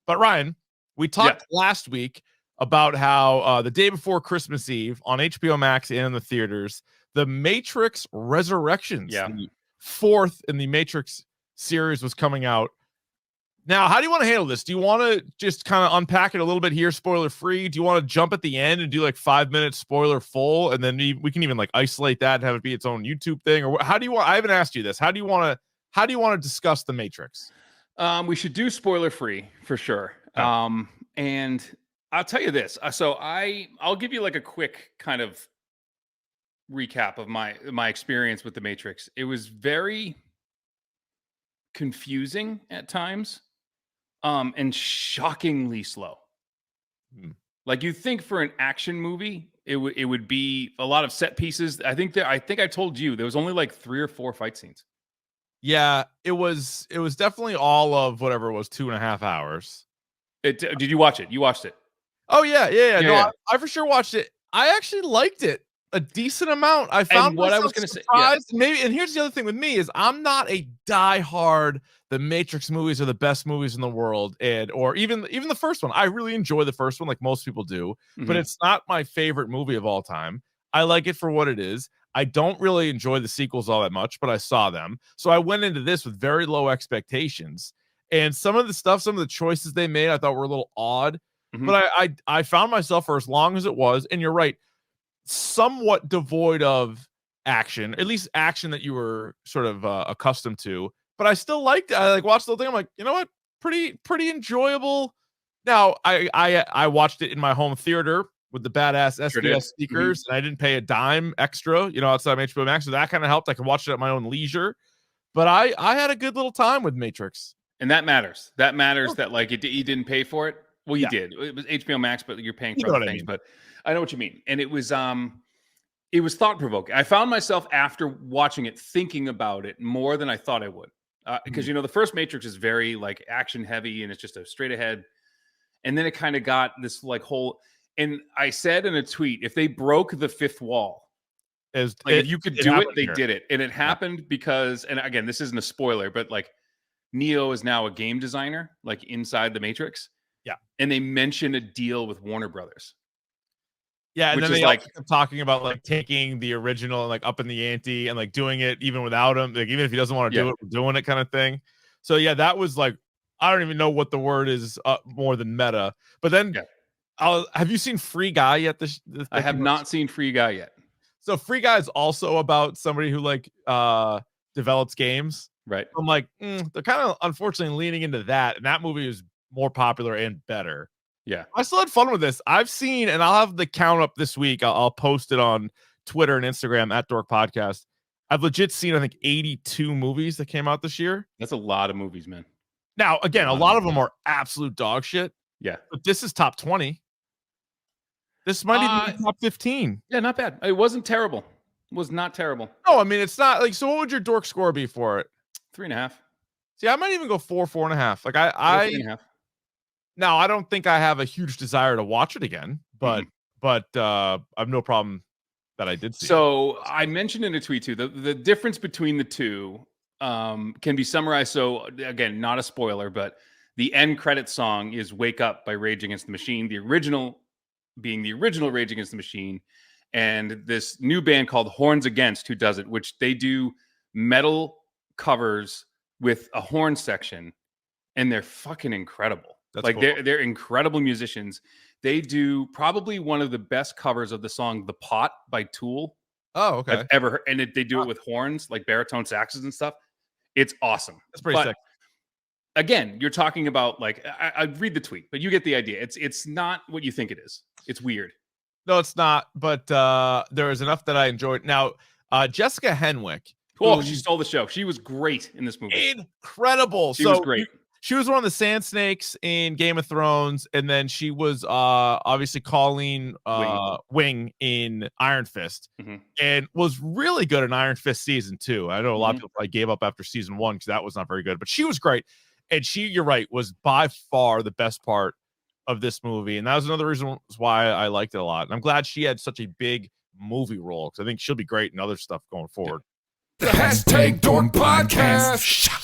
But Ryan, we talked last week about how the day before Christmas Eve on HBO Max and in the theaters, The Matrix Resurrections, the fourth in the Matrix series, was coming out. Now, how do you want to handle this? Do you want to just kind of unpack it a little bit here, spoiler free? Do you want to jump at the end and do like 5 minutes spoiler full, and then we can even like isolate that and have it be its own YouTube thing? Or how do you want? I haven't asked you this. How do you want to discuss The Matrix? We should do spoiler free for sure. Okay. And I'll tell you this. So I'll give you like a quick kind of recap of my experience with The Matrix. It was very confusing at times. And shockingly slow. Like, you think for an action movie, it would be a lot of set pieces. I think I told you there was only like 3 or 4 fight scenes. Yeah, it was definitely all of whatever it was, 2.5 hours. Did you watch it? You watched it? Oh yeah. No, I for sure watched it. I actually liked it a decent amount. I found what I was going to say. Maybe, and here's the other thing with me is I'm not a diehard the Matrix movies are the best movies in the world, or even the first one. I really enjoy the first one, like most people do, but it's not my favorite movie of all time. I like it for what it is. I don't really enjoy the sequels all that much, but I saw them, so I went into this with very low expectations. And some of the choices they made, I thought were a little odd. But I found myself, for as long as it was, and you're right, somewhat devoid of action, at least action that you were sort of accustomed to. But I still liked it. I like watched the whole thing. I'm like, you know what? Pretty enjoyable. Now I watched it in my home theater with the badass SDS speakers, and I didn't pay a dime extra, outside of HBO Max. So that kind of helped. I could watch it at my own leisure. But I had a good little time with Matrix. And that matters. That matters that like you didn't pay for it. Well, you did. It was HBO Max, but you're paying for other things. But I know what you mean. And it was thought provoking. I found myself after watching it thinking about it more than I thought I would. Because the first Matrix is very like action heavy and it's just a straight ahead, and then it kind of got this like whole. And I said in a tweet, if they broke the fifth wall, if you could do it, they did it, and it happened because. And again, this isn't a spoiler, but like Neo is now a game designer, like inside the Matrix. Yeah, and they mention a deal with Warner Brothers. Yeah, and then they like talking about like taking the original and like upping the ante and like doing it even without him, like even if he doesn't want to do it, we're doing it kind of thing. So yeah, that was like, I don't even know what the word is more than meta. But then, have you seen Free Guy yet? I have not seen Free Guy yet. So Free Guy is also about somebody who like develops games, right? I'm like, they're kind of unfortunately leaning into that, and that movie is more popular and better. Yeah, I still had fun with this. I've seen, and I'll have the count up this week. I'll post it on Twitter and Instagram at DORK Podcast. I've legit seen, I think, 82 movies that came out this year. That's a lot of movies, man. Now, again, a lot of them are absolute dog shit. Yeah, but this is top 20. This might even be top 15. Yeah, not bad. It wasn't terrible. It was not terrible. No, I mean, it's not like, so what would your dork score be for it? 3.5. See, I might even go 4.5. Like I 3.5. Now, I don't think I have a huge desire to watch it again, but I have no problem that I did see. So I mentioned in a tweet too, the difference between the two can be summarized. So again, not a spoiler, but the end credit song is "Wake Up" by Rage Against the Machine. The original being the original Rage Against the Machine, and this new band called Horns Against who does it, which they do metal covers with a horn section, and they're fucking incredible. That's like cool. they're incredible musicians. They do probably one of the best covers of the song "The Pot" by Tool. Oh, okay. I've ever heard, and they do it with horns, like baritone saxes and stuff. It's awesome. That's pretty sick. Again, you're talking about like I read the tweet, but you get the idea. It's not what you think it is. It's weird. No, it's not. But there is enough that I enjoyed. Now, Jessica Henwick. Oh, she stole the show. She was great in this movie. Incredible. She was great. She was one of the Sand Snakes in Game of Thrones, and then she was obviously Colleen Wing in Iron Fist, and was really good in Iron Fist season 2. I know a lot of people probably gave up after season 1 because that was not very good, but she was great, and you're right, was by far the best part of this movie, and that was another reason why I liked it a lot. And I'm glad she had such a big movie role because I think she'll be great in other stuff going forward. The hashtag Dork Podcast.